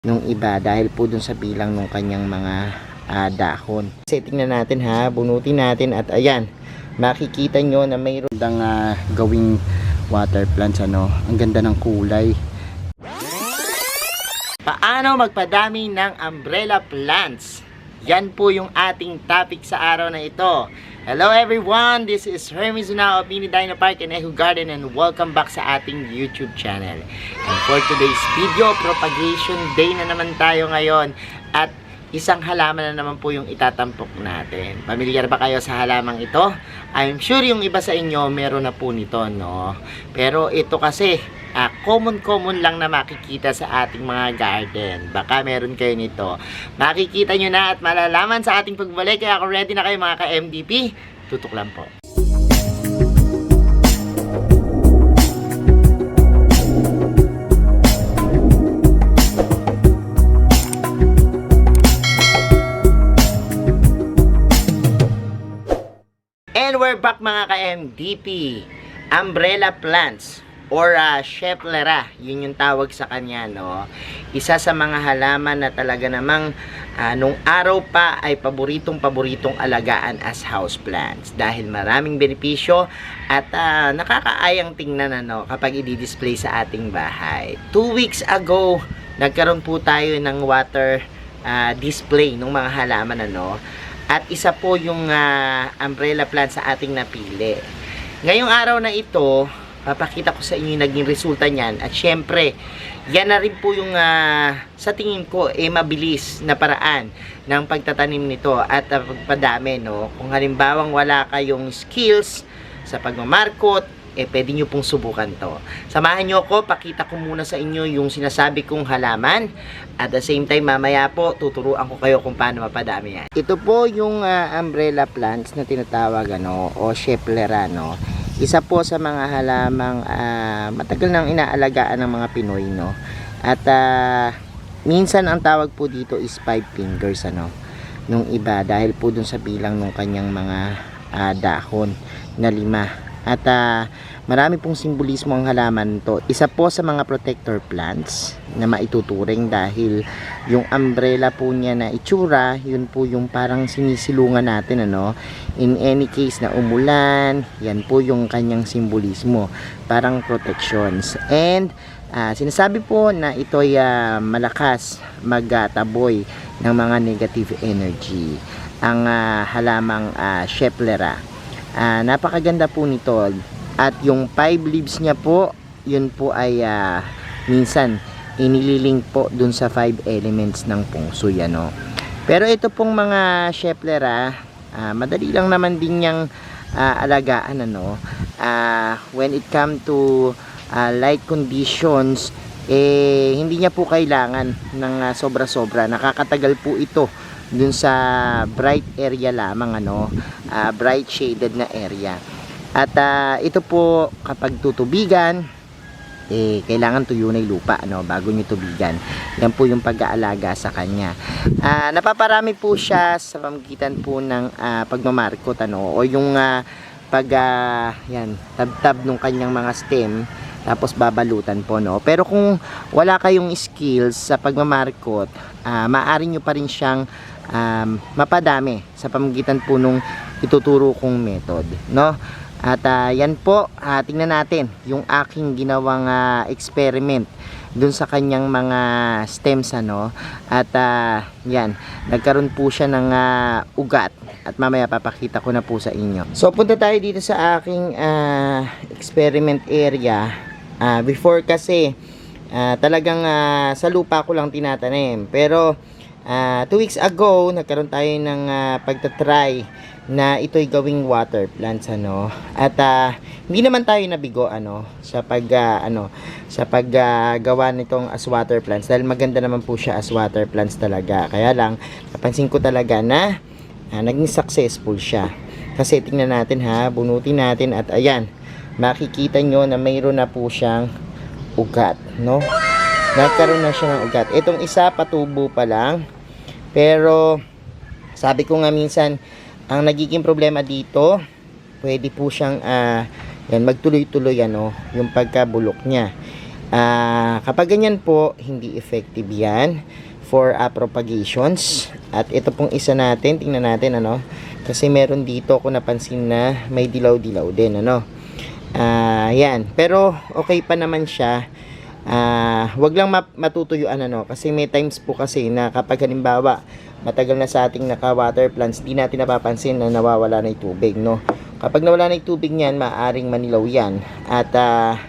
nung iba dahil po dun sa bilang nung kanyang mga dahon. Kasi tingnan natin ha, bunutin natin at ayan, makikita nyo na mayroon gawing water plants ano. Ang ganda ng kulay. Paano magpadami ng umbrella plants? Yan po yung ating topic sa araw na ito. Hello everyone, this is Hermes Zunao of Mini Dino Park and Echo Garden and welcome back sa ating YouTube channel. And for today's video, propagation day na naman tayo ngayon at isang halaman na naman po yung itatampok natin. Pamilyar ba kayo sa halamang ito? I'm sure yung iba sa inyo meron na po nito, no? Pero ito kasi common lang na makikita sa ating mga garden. Baka meron kayo nito. Makikita nyo na at malalaman sa ating pagbalik. Kaya kung ready na kayo mga ka-MDP, tutok lang po. And we're back mga ka-MDP. Umbrella plants or Schefflera, yun yung tawag sa kanya, no? Isa sa mga halaman na talaga namang nung araw pa ay paboritong alagaan as house plants dahil maraming benepisyo at nakakaayang tingnan ano kapag i-display sa ating bahay. 2 weeks ago, nagkaroon po tayo ng water display ng mga halaman ano. At isa po yung umbrella plant sa ating napili. Ngayong araw na ito, papakita ko sa inyo yung naging resulta niyan. At syempre, yan na rin po yung sa tingin ko mabilis na paraan ng pagtatanim nito at pagpadami, no? Kung halimbawang wala kayong skills sa pagmamarkot, pwede nyo pong subukan to. Samahan nyo ako, pakita ko muna sa inyo yung sinasabi kong halaman. At the same time, mamaya po, tuturuan ko kayo kung paano mapadami yan. Ito po yung umbrella plants na tinatawag, ano, o Schefflera, no? Isa po sa mga halamang matagal nang inaalagaan ng mga Pinoy, no? At minsan ang tawag po dito is 5 fingers, ano? Nung iba, dahil po dun sa bilang ng kanyang mga dahon na 5. At marami pong simbolismo ang halaman to. Isa po sa mga protector plants na maituturing dahil yung umbrella po niya na itsura, yun po yung parang sinisilungan natin, ano? In any case na umulan, yan po yung kanyang simbolismo, parang protections. And sinasabi po na ito ay malakas magtaboy ng mga negative energy. Ang halamang Schefflera. Napakaganda po nito at yung 5 leaves niya po, yun po ay minsan inililink po dun sa 5 elements ng Feng Shui, ano. Pero ito pong mga Schefflera, madali lang naman din niyang alagaan, ano. When it come to light conditions, hindi niya po kailangan ng sobra-sobra. Nakakatagal po ito dun sa bright area lamang, ano, bright shaded na area. At ito po kapag tutubigan, kailangan tuyo na yung lupa, ano, bago nyo tubigan. Yan po yung pag-aalaga sa kanya. Napaparami po siya sa pamagitan po ng pagmamarkot, ano, o yung yan, tab-tab ng kanyang mga stem, tapos babalutan po, no. Pero kung wala kayong skills sa pagmamarkot, maaari nyo pa rin siyang mapadami sa pamagitan po nung ituturo kong method, no. At yan po, tingnan natin yung aking ginawang experiment dun sa kanyang mga stems, ano. At yan, nagkaroon po siya ng ugat at mamaya papakita ko na po sa inyo. So punta tayo dito sa aking experiment area. Before kasi talagang sa lupa ko lang tinatanim, pero 2 weeks ago nagkaroon tayo ng pagtatry na ito'y gawing water plants, ano. At hindi naman tayo nabigo, ano, sa paggawa nitong as water plants dahil maganda naman po siya as water plants talaga. Kaya lang napansin ko talaga na naging successful siya. Kasi tingnan natin ha, bunutin natin at ayan, makikita nyo na mayroon na po siyang ugat, no? Nagkaroon na siya ng ugat. Itong isa patubo pa lang. Pero sabi ko nga minsan, ang nagiging problema dito, pwede po siyang yan, magtuloy-tuloy, ano, yung pagkabulok niya. Kapag ganyan po, hindi effective yan for propagations. At ito pong isa natin, tingnan natin ano, kasi meron dito ako napansin na may dilaw-dilaw din ano. Yan, pero okay pa naman siya. Wag lang matutuyuan ano, kasi may times po kasi na kapag halimbawa matagal na sa ating naka water plants, di natin napapansin na nawawala na yung tubig, no? Kapag nawala na yung tubig niyan, maaaring manilaw yan. At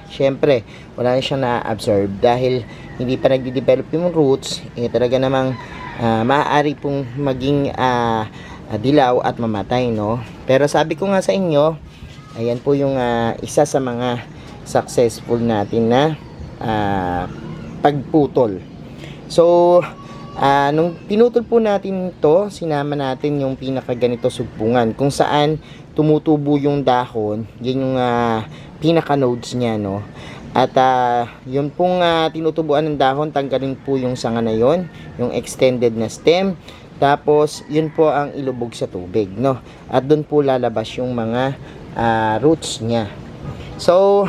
syempre, wala na siyang na-absorb dahil hindi pa nagde-develop yung roots. Talaga namang maaari pong maging dilaw at mamatay, no? Pero sabi ko nga sa inyo, ayan po yung isa sa mga successful natin na pagputol. So, nung pinutol po natin to, sinama natin yung pinaka ganito sugbungan kung saan tumutubo yung dahon, yun yung pinaka nodes niya, no? At yun pong tinutubuan ng dahon, tanggalin po yung sanga na yun, yung extended na stem. Tapos yun po ang ilubog sa tubig, no? At doon po lalabas yung mga roots niya. So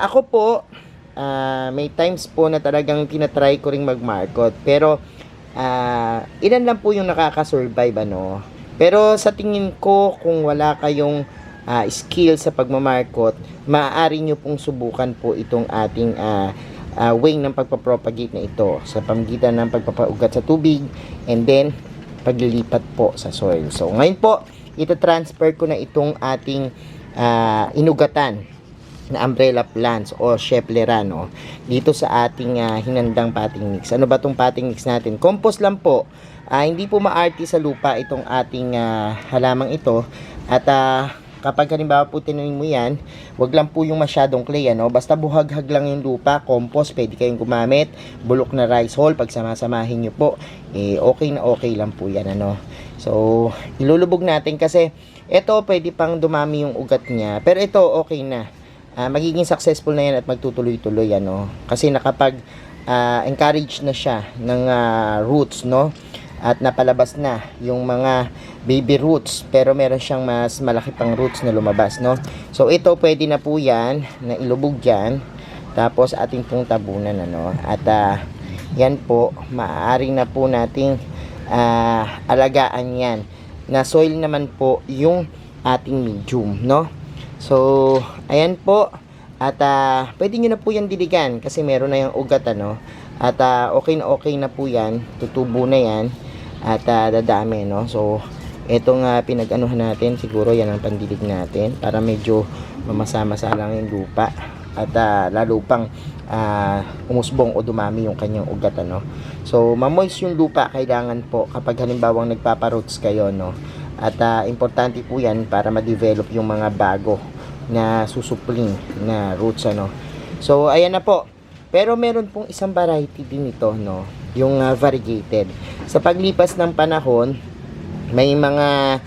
ako po may times po na talagang tinatry ko ring magmarkot, pero ilan lang po yung nakakasurvive ano. Pero sa tingin ko, kung wala kayong skill sa pagmamarkot, maaari nyo pong subukan po itong ating way ng pagpapropagate na ito sa pamamagitan ng pagpapaugat sa tubig and then paglilipat po sa soil. So ngayon po, ita-transfer ko na itong ating inugatan na umbrella plants o Schefflera, no, dito sa ating hinandang potting mix. Ano ba itong potting mix natin? Compost lang po. Hindi po maarte sa lupa itong ating halamang ito. At kapag halimbawa po tinanim mo yan, wag lang po yung masyadong clay, ano? Basta buhaghag lang yung lupa, compost, pwede kayong gumamit, bulok na rice hull, pag samasamahin nyo po, okay na okay lang po yan, ano? So, ilulubog natin kasi ito pwede pang dumami yung ugat niya, pero ito okay na. Magiging successful na yan at magtutuloy-tuloy, ano? Kasi nakapag encourage na siya ng roots, no? At napalabas na yung mga baby roots, pero meron siyang mas malaki pang roots na lumabas, no? So ito pwede na po yan na ilubog dyan, tapos ating pong tabunan, ano? At yan po, maaari na po nating alagaan yan. Na soil naman po yung ating medium, no? So ayan po. At pwede nyo na po yan diligan kasi meron na yung ugat, ano? At okay na po yan, tutubo na yan. At dadami, no? So itong pinag-anuhan natin, siguro yan ang pandilig natin para medyo mamasa-masa lang yung lupa at lalo pang umusbong o dumami yung kanyang ugat, ano? So mamoist yung lupa kailangan po kapag halimbawang nagpaparoots kayo, no? At importante po yan para ma-develop yung mga bago na susupling na roots, ano? So ayan na po. Pero meron pong isang variety din ito, no? Yung variegated. Sa paglipas ng panahon, may mga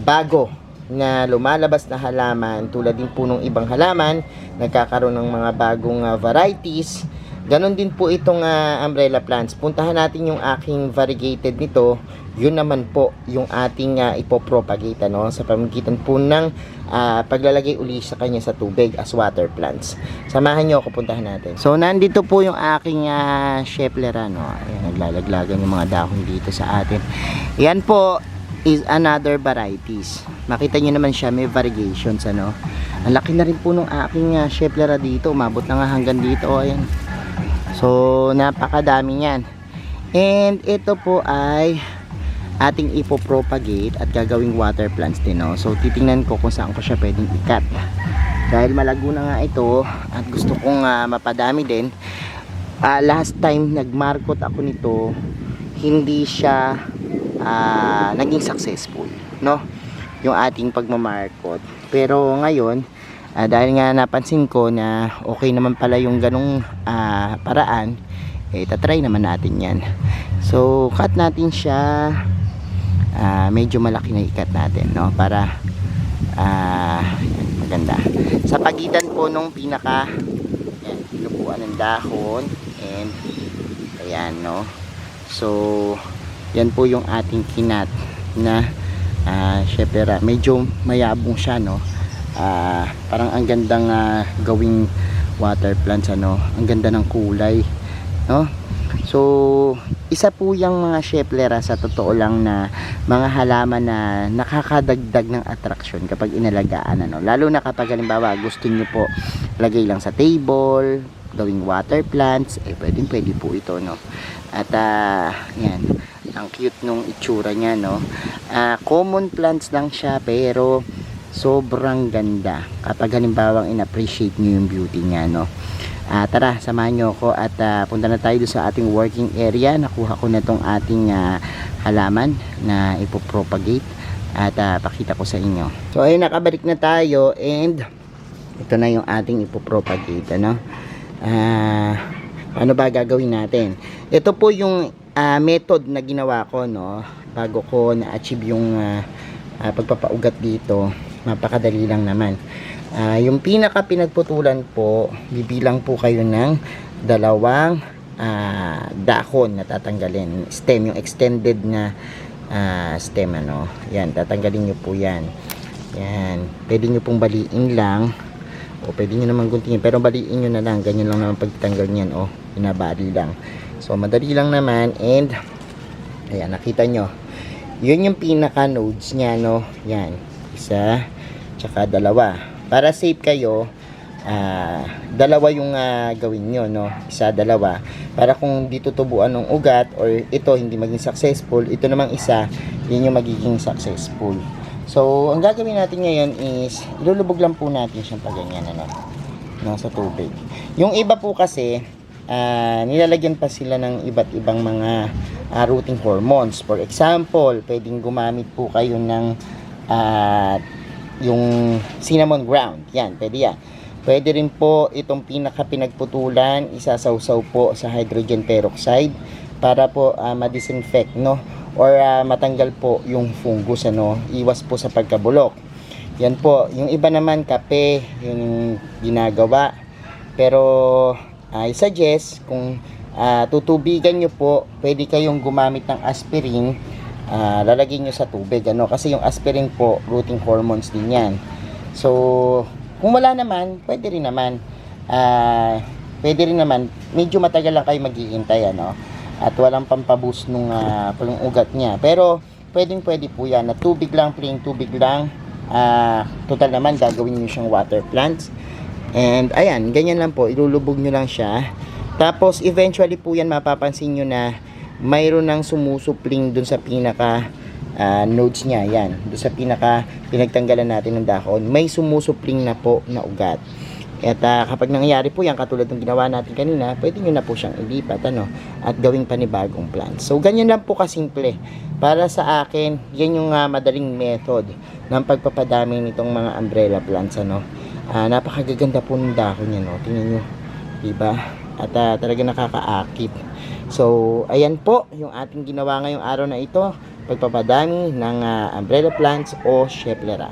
bago na lumalabas na halaman tulad din po ng ibang halaman, nagkakaroon ng mga bagong varieties. Ganon din po itong umbrella plants. Puntahan natin yung aking variegated nito. Yun naman po yung ating ipopropagate, no? Sa pamamagitan po ng paglalagay uli sa kanya sa tubig as water plants. Samahan nyo ako, puntahan natin. So nandito po yung aking Schefflera, no? Ayan, naglalaglagan yung mga dahon dito sa atin. Yan po is another varieties. Makita nyo naman siya, may variegations, ano? Ang laki na rin po nung aking Schefflera dito. Umabot na nga hanggang dito, ayan. So napakadami yan. And ito po ay ating ipopropagate at gagawing water plants din, no? So titingnan ko kung saan ko siya pwedeng ikat dahil malago na nga ito at gusto kong mapadami din. Last time nagmarkot ako nito, hindi siya naging successful, no, yung ating pagmamarkot. Pero ngayon dahil nga napansin ko na okay naman pala yung ganong paraan, tatry naman natin yan. So cut natin siya, medyo malaki na ikat natin, no, para maganda sa pagitan po nung pinaka pinupuan ng dahon and ayan, no. So yan po yung ating kinat na Schefflera. Medyo mayabong siya, no. Parang ang gandang gawing water plants, ano. Ang ganda ng kulay, no? So, isa po yung mga Schefflera sa totoo lang na mga halaman na nakakadagdag ng attraction kapag inalagaan, ano. Lalo na kapag halimbawa gusto nyo po lagay lang sa table, gawing water plants, pwede po ito, no. At yan, ang cute nung itsura niya, no. Common plants lang siya pero sobrang ganda kapag halimbawang in-appreciate nyo yung beauty niya, no. Tara, samahan nyo ako at punta na tayo sa ating working area. Nakuha ko na tong ating halaman na ipopropagate at pakita ko sa inyo. So ayun, nakabalik na tayo and ito na yung ating ipopropagate, ano. Ano ba gagawin natin? Ito po yung method na ginawa ko, no, bago ko na-achieve yung pagpapaugat dito. Napakadali lang naman. Yung pinaka pinagputulan po, bibilang po kayo ng dalawang dahon na tatanggalin. Stem, yung extended na stem, ano. Yan, tatanggalin nyo po yan. Yan, pwede nyo pong baliin lang o pwede nyo naman guntingin, pero baliin nyo na lang. Ganyan lang naman pagtanggal nyan, o binabali lang. So madali lang naman. And ayan, nakita nyo, yun yung pinaka nodes nya, no. Yan, isa tsaka dalawa. Para safe kayo, dalawa yung gawin nyo, no. Isa, dalawa, para kung dito tubuan ng ugat or ito hindi maging successful, ito namang isa, yun yung magiging successful. So ang gagawin natin ngayon is ilulubog lang po natin siyang paganyan, ano, nasa tubig. Yung iba po kasi nilalagyan pa sila ng iba't ibang mga rooting hormones. For example, pwedeng gumamit po kayo ng yung cinnamon ground. Yan, pwede yan. Pwede rin po itong pinaka pinagputulan, isasawsaw po sa hydrogen peroxide para po ma-disinfect, no, or matanggal po yung fungus, ano, iwas po sa pagkabulok. Yan po. Yung iba naman kape yung ginagawa, pero I suggest kung tutubigan nyo po, pwede kayong gumamit ng aspirin. Lalagyan nyo sa tubig, ano, kasi yung aspirin po, rooting hormones din yan. So kung wala naman, pwede rin naman medyo matagal lang kayo maghihintay, ano, at walang pampaboost nung ugat niya, pero pwede po yan na tubig lang, plain tubig lang. Total naman gagawin nyo siyang water plants. And ayan, ganyan lang po, ilulubog nyo lang siya. Tapos eventually po yan, mapapansin nyo na mayroon ng sumusupling dun sa pinaka nodes niya. Yan, dun sa pinaka pinagtanggalan natin ng dahon, may sumusupling na po na ugat. At kapag nangyayari po yan, katulad ng ginawa natin kanina, pwede nyo na po siyang ilipat, ano, at gawing panibagong plant. So ganyan lang po kasimple. Para sa akin, yan yung madaling method ng pagpapadami nitong mga umbrella plants, ano. Napakagaganda po ng dahon niya, no. Tingnan nyo, diba? At talaga nakakaakit. So ayan po yung ating ginawa ngayong araw na ito, pagpapadami ng umbrella plants o Schefflera.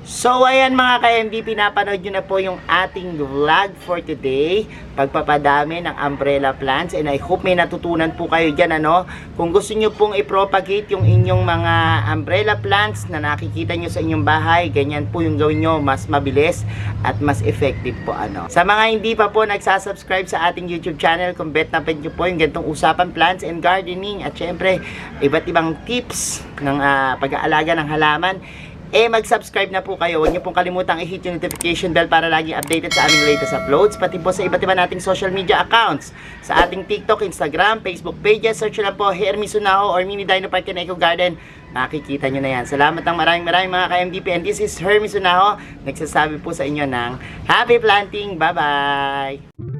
So ayan mga ka-MD, pinapanood nyo na po yung ating vlog for today, pagpapadami ng umbrella plants, and I hope may natutunan po kayo dyan, ano. Kung gusto nyo pong i-propagate yung inyong mga umbrella plants na nakikita nyo sa inyong bahay, ganyan po yung gawin nyo, mas mabilis at mas effective po, ano. Sa mga hindi pa po nagsasubscribe sa ating YouTube channel, kung bet na bet nyo po yung gantong usapan plants and gardening, at syempre iba't ibang tips ng pag-aalaga ng halaman, mag-subscribe na po kayo. Huwag niyo pong kalimutang i-hit yung notification bell para laging updated sa aming latest uploads, pati po sa iba't iba nating social media accounts, sa ating TikTok, Instagram, Facebook pages. Search lang po Hermy Sunaho or Mini Dino Park and Eco Garden. Makikita nyo na yan. Salamat ng maraming mga ka-MDP, and this is Hermy Sunaho, nagsasabi po sa inyo ng happy planting. Bye-bye!